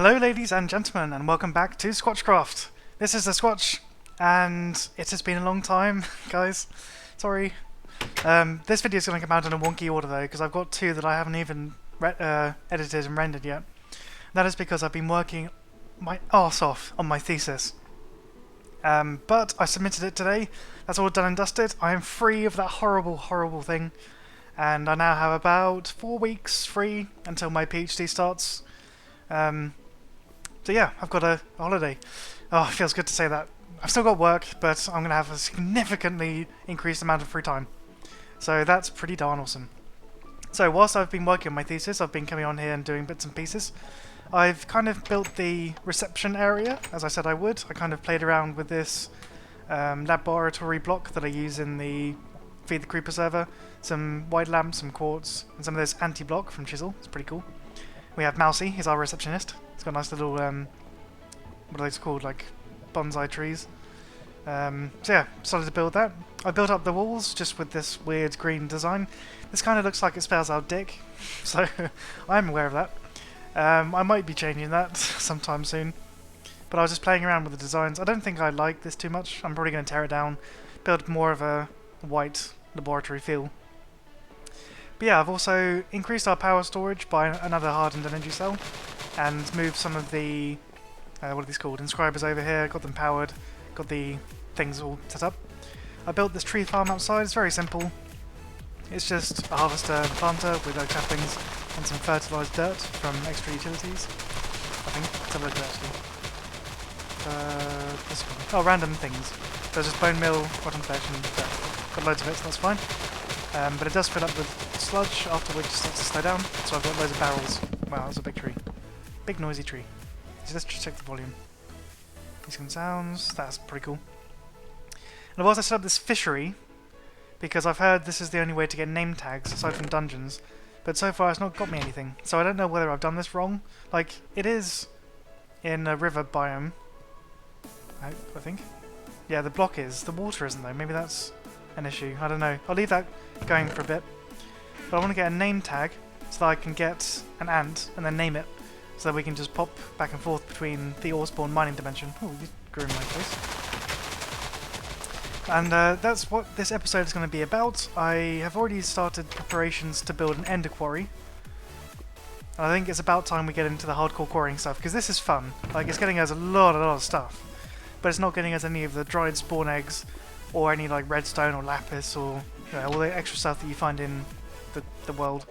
Hello ladies and gentlemen, and welcome back to SquatchCraft. This is LeSquatch, and it has been a long time, guys. Sorry. This video is going to come out in a wonky order though, because I've got two that I haven't even edited and rendered yet. That is because I've been working my arse off on my thesis. But I submitted it today. That's all done and dusted. I am free of that horrible, horrible thing. And I now have about 4 weeks free until my PhD starts. So yeah, I've got a holiday. Oh, it feels good to say that. I've still got work, but I'm going to have a significantly increased amount of free time. So that's pretty darn awesome. So whilst I've been working on my thesis, I've been coming on here and doing bits and pieces. I've kind of built the reception area, as I said I would. I kind of played around with this laboratory block that I use in the Feed the Creeper server. Some white lamps, some quartz, and some of this anti-block from Chisel. It's pretty cool. We have Mousy, he's our receptionist. It's got nice little, what are those called, like bonsai trees. So yeah, started to build that. I built up the walls just with this weird green design. This kind of looks like it spells out dick, so I'm aware of that. I might be changing that sometime soon. But I was just playing around with the designs. I don't think I like this too much. I'm probably going to tear it down, build more of a white laboratory feel. But yeah, I've also increased our power storage by another hardened energy cell, and moved some of the, what are these called, inscribers over here, got them powered, got the things all set up. I built this tree farm outside. It's very simple. It's just a harvester and planter with oak saplings and some fertilised dirt from extra utilities. I think. Let's have a look at it actually. This one. Oh, random things. So just bone meal, rotten flesh, and dirt. Got loads of it, so that's fine. But it does fill up with sludge, after which it starts to slow down. So I've got loads of barrels. Wow, that's a big tree. Big noisy tree. So let's just check the volume. Decent sounds. That's pretty cool. And I've also set up this fishery, because I've heard this is the only way to get name tags aside from dungeons, but so far it's not got me anything. So I don't know whether I've done this wrong. Like, it is in a river biome, I think. Yeah, the block is. The water isn't though. Maybe that's an issue. I don't know. I'll leave that going for a bit. But I want to get a name tag so that I can get an ant and then name it, so that we can just pop back and forth between the Orespawn mining dimension. Oh, you grew in my face. And that's what this episode is going to be about. I have already started preparations to build an ender quarry. And I think it's about time we get into the hardcore quarrying stuff, because this is fun. Like, it's getting us a lot of stuff. But it's not getting us any of the dried spawn eggs, or any like redstone or lapis, or all the extra stuff that you find in the world.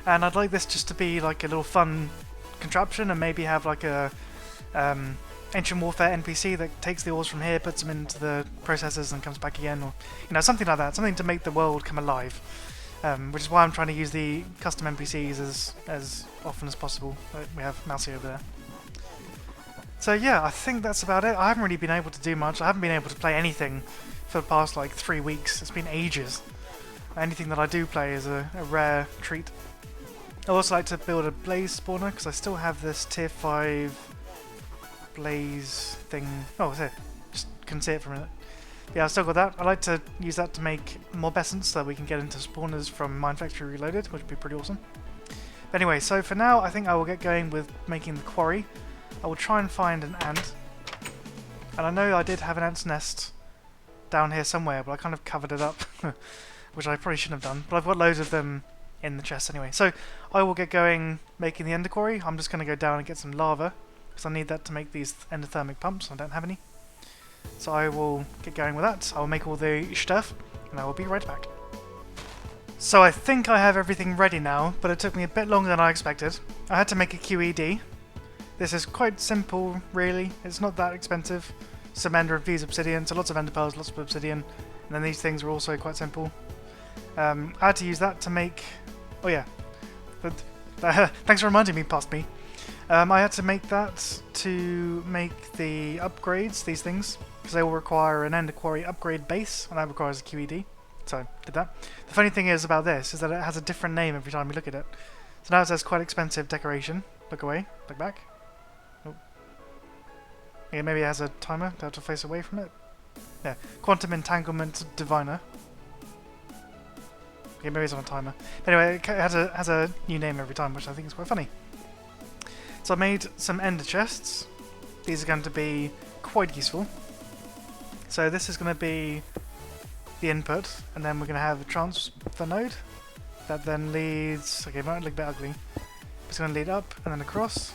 And I'd like this just to be like a little fun contraption, and maybe have like a Ancient Warfare NPC that takes the ores from here, puts them into the processors and comes back again, or something like that, something to make the world come alive. Which is why I'm trying to use the custom NPCs as often as possible. We have Mousy over there. So yeah, I think that's about it. I haven't really been able to do much. I haven't been able to play anything for the past like 3 weeks. It's been ages. Anything that I do play is a rare treat. I'd also like to build a blaze spawner, because I still have this tier 5 blaze thing. Oh, it's here. Just couldn't see it for a minute. Yeah, I've still got that. I like to use that to make more besants so that we can get into spawners from Mine Factory Reloaded, which would be pretty awesome. But anyway, so for now, I think I will get going with making the quarry. I will try and find an ant. And I know I did have an ant's nest down here somewhere, but I kind of covered it up, which I probably shouldn't have done. But I've got loads of them in the chest anyway. So I will get going making the ender quarry. I'm just going to go down and get some lava, because I need that to make these endothermic pumps. I don't have any. So I will get going with that. I will make all the stuff, and I will be right back. So I think I have everything ready now, but it took me a bit longer than I expected. I had to make a QED. This is quite simple, really. It's not that expensive. Some ender and fused obsidian, so lots of ender pearls, lots of obsidian, and then these things are also quite simple. I had to use that to make... Oh yeah. Thanks for reminding me, past me. I had to make that to make the upgrades, these things, because they will require an ender quarry upgrade base, and that requires a QED. So I did that. The funny thing is about this is that it has a different name every time we look at it. So now it says quite expensive decoration. Look away, look back. Oh. Yeah, maybe it has a timer. Do I have to face away from it? Yeah, Quantum Entanglement Diviner. Yeah, maybe it's on a timer. Anyway, it has a new name every time, which I think is quite funny. So I made some ender chests. These are going to be quite useful. So this is going to be the input, and then we're going to have a transfer node that then leads, okay, it might look a bit ugly. It's going to lead up and then across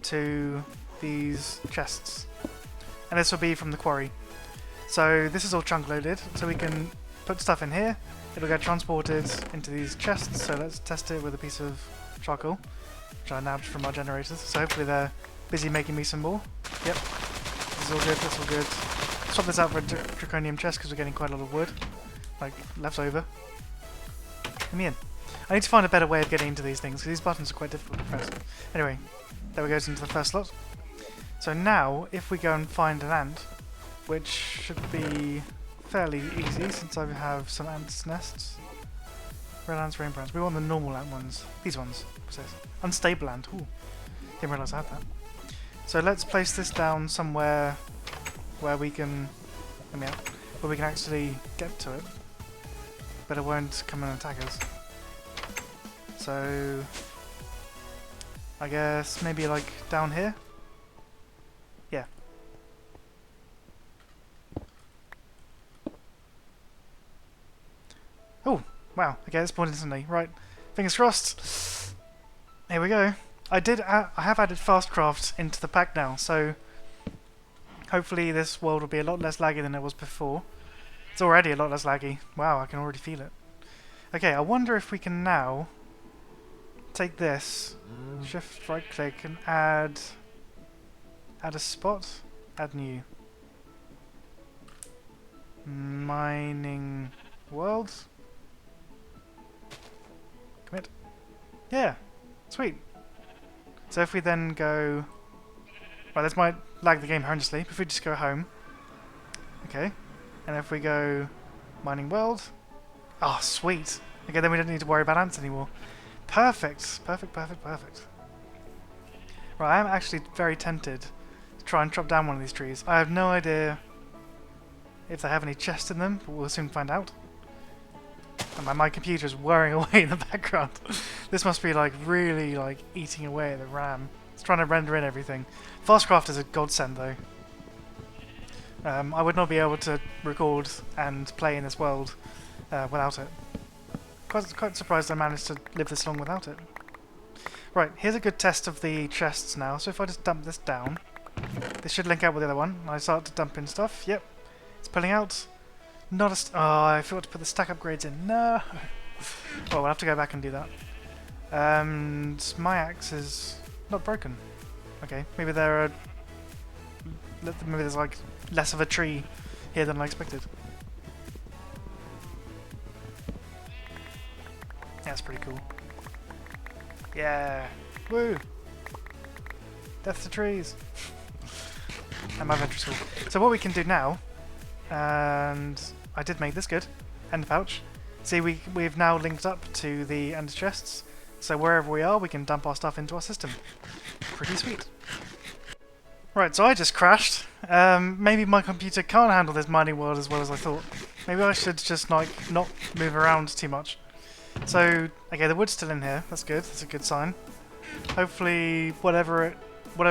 to these chests. And this will be from the quarry. So this is all chunk loaded, so we can put stuff in here. It'll get transported into these chests, so let's test it with a piece of charcoal, which I nabbed from our generators. So hopefully they're busy making me some more. Yep, this is all good, that's all good. Swap this out for a draconium chest because we're getting quite a lot of wood, like left over. Let me in. I need to find a better way of getting into these things because these buttons are quite difficult to press. Anyway, there we go into the first slot. So now, if we go and find an ant, which should be fairly easy since I have some ants' nests. Red ants, rainbow ants. We want the normal ant ones. These ones. What's this? Unstable ant. Ooh. Didn't realise I had that. So let's place this down somewhere where we can, where we can actually get to it, but it won't come and attack us. So I guess maybe like down here. Yeah. Oh, wow. Okay, it's spawned instantly. Right. Fingers crossed. Here we go. I have added SquatchCraft into the pack now, so hopefully this world will be a lot less laggy than it was before. It's already a lot less laggy. Wow, I can already feel it. Okay, I wonder if we can now take this, shift right click and add a spot, add new. Mining world. Commit. Yeah, sweet. So if we then go, well, this might lag the game horrendously, but if we just go home, okay, and if we go mining world, oh sweet, okay, then we don't need to worry about ants anymore. Perfect, perfect, perfect, perfect. Right, I'm actually very tempted to try and chop down one of these trees. I have no idea if they have any chests in them, but we'll soon find out. And my computer is whirring away in the background. This must be like really like eating away at the RAM. It's trying to render in everything. SquatchCraft is a godsend though. I would not be able to record and play in this world without it. Quite surprised I managed to live this long without it. Right, here's a good test of the chests now. So if I just dump this down, this should link out with the other one. I start to dump in stuff. Yep, it's pulling out. Not a oh, I forgot to put the stack upgrades in. No. Well, we'll have to go back and do that. And my axe is not broken. Okay, maybe maybe there's like less of a tree here than I expected. That's pretty cool. Yeah. Woo! Death to trees! And my ventricles. So what we can do now, and I did make this good, ender pouch. See, we've now linked up to the ender chests, so wherever we are, we can dump our stuff into our system. Pretty sweet. Right, so I just crashed. Maybe my computer can't handle this mining world as well as I thought. Maybe I should just like not move around too much. So, okay, the wood's still in here. That's good. That's a good sign. Hopefully, whatever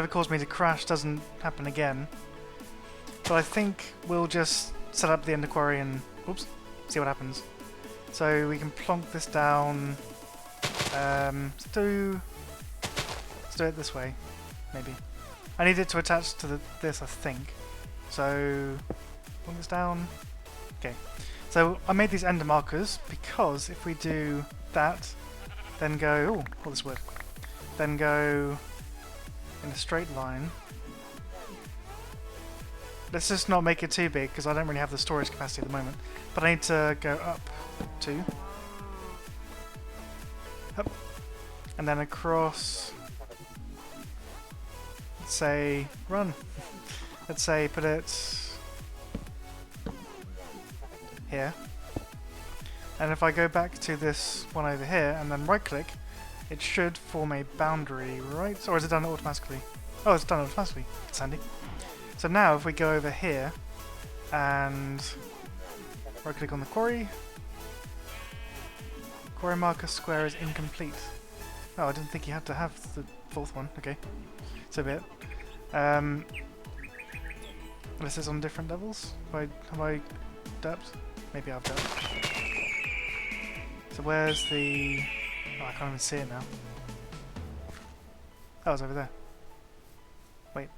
caused me to crash doesn't happen again. But I think we'll just set up the ender quarry and oops, see what happens. So we can plonk this down. Let's do it this way, maybe. I need it to attach to this, I think. So plonk this down. Okay. So I made these ender markers because if we do that, then go, oh, all this wood, then go in a straight line. Let's just not make it too big because I don't really have the storage capacity at the moment. But I need to go up 2, up, and then across. Let's say run. Let's say put it here. And if I go back to this one over here and then right click, it should form a boundary, right? Or is it done automatically? Oh, it's done automatically. It's handy. So now if we go over here and right click on the quarry, quarry marker square is incomplete. Oh, I didn't think you had to have the fourth one. Okay, so be it. This is on different levels. Have I dabbed? Maybe I've dabbed. So where's the... Oh, I can't even see it now. Oh, it's over there. Wait.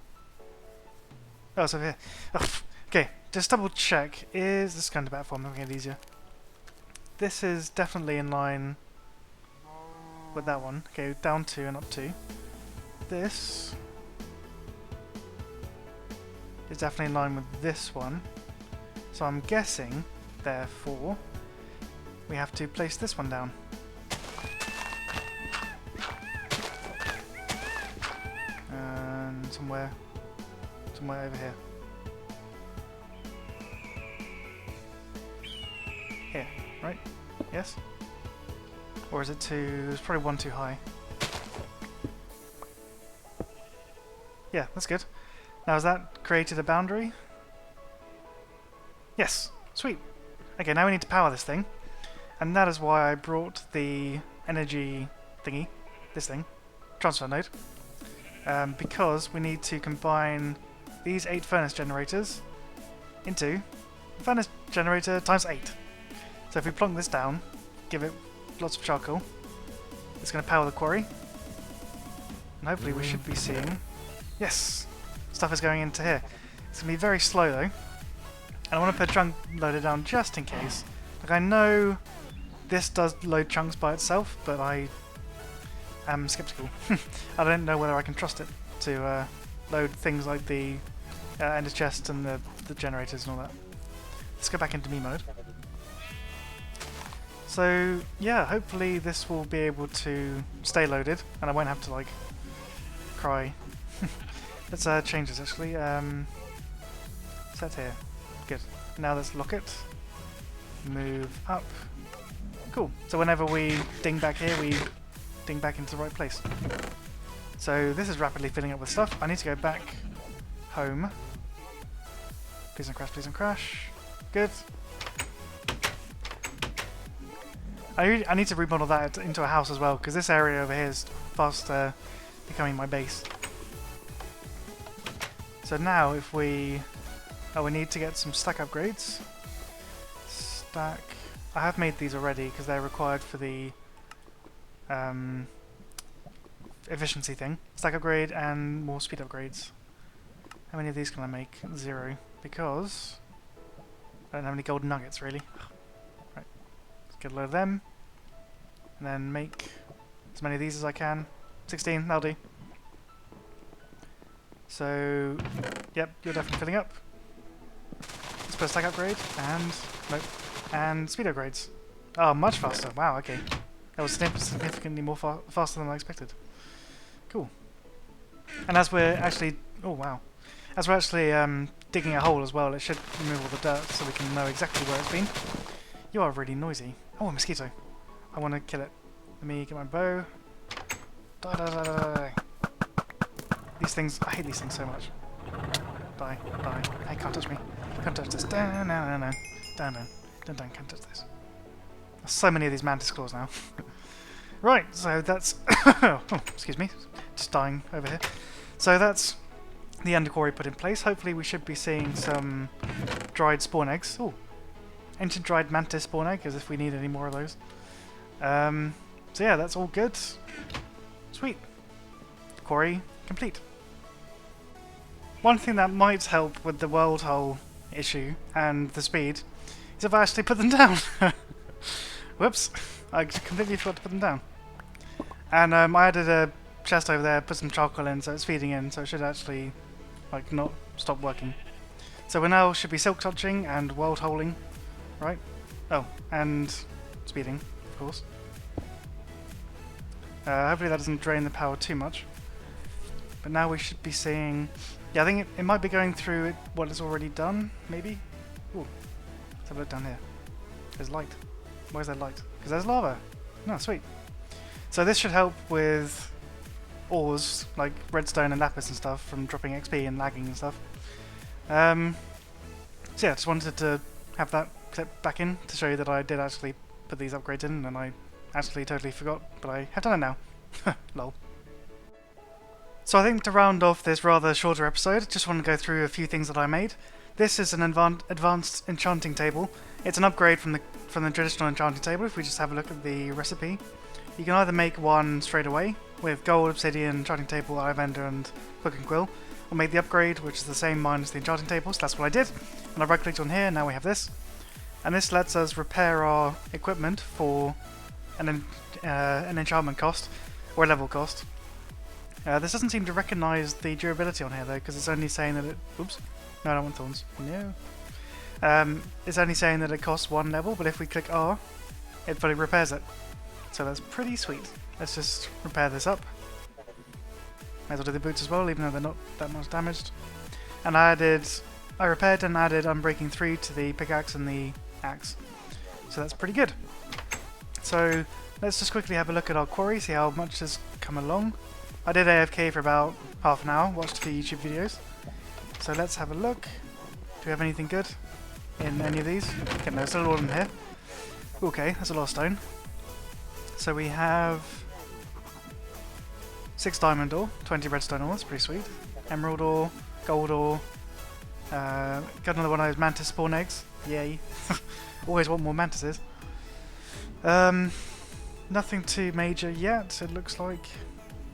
Oh, it's over here. Oh, okay, just double check. Is this kind of platform making it easier? This is definitely in line with that one. Okay, down 2 and up 2. This is definitely in line with this one. So I'm guessing, therefore, we have to place this one down. And somewhere over here. Here, right? Yes? Or is it too... It's probably one too high. Yeah, that's good. Now has that created a boundary? Yes! Sweet! Okay, now we need to power this thing. And that is why I brought the energy thingy, this thing, transfer node. Because we need to combine these 8 furnace generators into a furnace generator times 8. So if we plonk this down, give it lots of charcoal, it's going to power the quarry. And hopefully we should be seeing... Yes! Stuff is going into here. It's going to be very slow though. And I want to put a chunk loader down just in case. Like I know this does load chunks by itself, but I am skeptical. I don't know whether I can trust it to load things like the ender chest and the generators and all that. Let's go back into me mode. So yeah, hopefully this will be able to stay loaded and I won't have to like cry. Let's change this actually. Set here. Good. Now let's lock it. Move up. Cool. So whenever we ding back here, we ding back into the right place. So this is rapidly filling up with stuff. I need to go back home. Please don't crash, please don't crash. Good. I need to remodel that into a house as well, because this area over here is fast becoming my base. So now if we... Oh, we need to get some stack upgrades. Stack... I have made these already, because they're required for the efficiency thing. Stack upgrade and more speed upgrades. How many of these can I make? 0. Because I don't have any golden nuggets, really. Right. Let's get a load of them. And then make as many of these as I can. 16, that'll do. So, yep, you're definitely filling up. Let's put a stack upgrade, and... Nope. And speed upgrades. Oh, much faster. Wow, okay. That was significantly more faster than I expected. Cool. And as we're actually... Oh, wow. As we're actually digging a hole as well, it should remove all the dirt so we can know exactly where it's been. You are really noisy. Oh, a mosquito. I want to kill it. Let me get my bow. Die, die, die, die, die. These things... I hate these things so much. Die, die. Hey, can't touch me. Can't touch this. Down, no, no, no. Down, down. Down, down. Can't touch this. There's so many of these mantis claws now. Right, so that's... oh, excuse me. Just dying over here. So that's the ender quarry put in place. Hopefully we should be seeing some dried spawn eggs. Oh, ancient dried mantis spawn egg, as if we need any more of those. So yeah, that's all good. Sweet. Quarry complete. One thing that might help with the world hole issue and the speed is if I actually put them down. Whoops, I completely forgot to put them down. And I added a chest over there, put some charcoal in so it's feeding in, so it should actually like not stop working. So we now should be silk touching and world holing, right? Oh, and speeding, of course. Hopefully that doesn't drain the power too much. But now we should be seeing... Yeah, I think it might be going through what it's already done, maybe? Ooh, let's have a look down here. There's light. Why is there light? Because there's lava. No, sweet. So this should help with ores, like redstone and lapis and stuff, from dropping XP and lagging and stuff. So yeah, just wanted to have that clip back in to show you that I did actually put these upgrades in, and I actually totally forgot, but I have done it now. Lol. So I think to round off this rather shorter episode, just want to go through a few things that I made. This is an advanced enchanting table. It's an upgrade from the traditional enchanting table. If we just have a look at the recipe, you can either make one straight away with gold, obsidian, enchanting table, ivender, and hook and quill, or make the upgrade, which is the same minus the enchanting table. So that's what I did. And I right-clicked on here. Now we have this, and this lets us repair our equipment for an enchantment cost or a level cost. This doesn't seem to recognise the durability on here though, because it's only saying that it. Oops. No, I don't want thorns. No. It's only saying that it costs 1 level, but if we click R, it fully repairs it. So that's pretty sweet. Let's just repair this up. Might as well do the boots as well, even though they're not that much damaged. And I repaired and added Unbreaking 3 to the pickaxe and the axe. So that's pretty good. So let's just quickly have a look at our quarry, see how much has come along. I did AFK for about half an hour, watched a few YouTube videos. So let's have a look. Do we have anything good in any of these? Okay, no, still all in here. Okay, that's a lot of stone. So we have 6 diamond ore, 20 redstone ore, that's pretty sweet. Emerald ore, gold ore. Got another one of those mantis spawn eggs. Yay. Always want more mantises. Nothing too major yet, it looks like.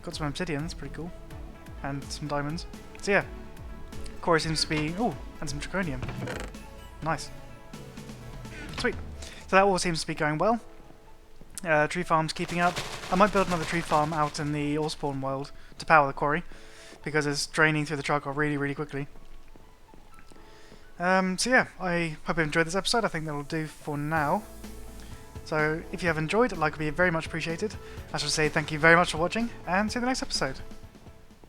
Got some obsidian, that's pretty cool. And some diamonds. So yeah. Quarry seems to be... oh, and some draconium. Nice. Sweet. So that all seems to be going well. Tree farm's keeping up. I might build another tree farm out in the ore spawn world to power the quarry, because it's draining through the charcoal really quickly. So yeah, I hope you enjoyed this episode. I think that'll do for now. So if you have enjoyed, a like would be very much appreciated. I should say thank you very much for watching, and see you in the next episode.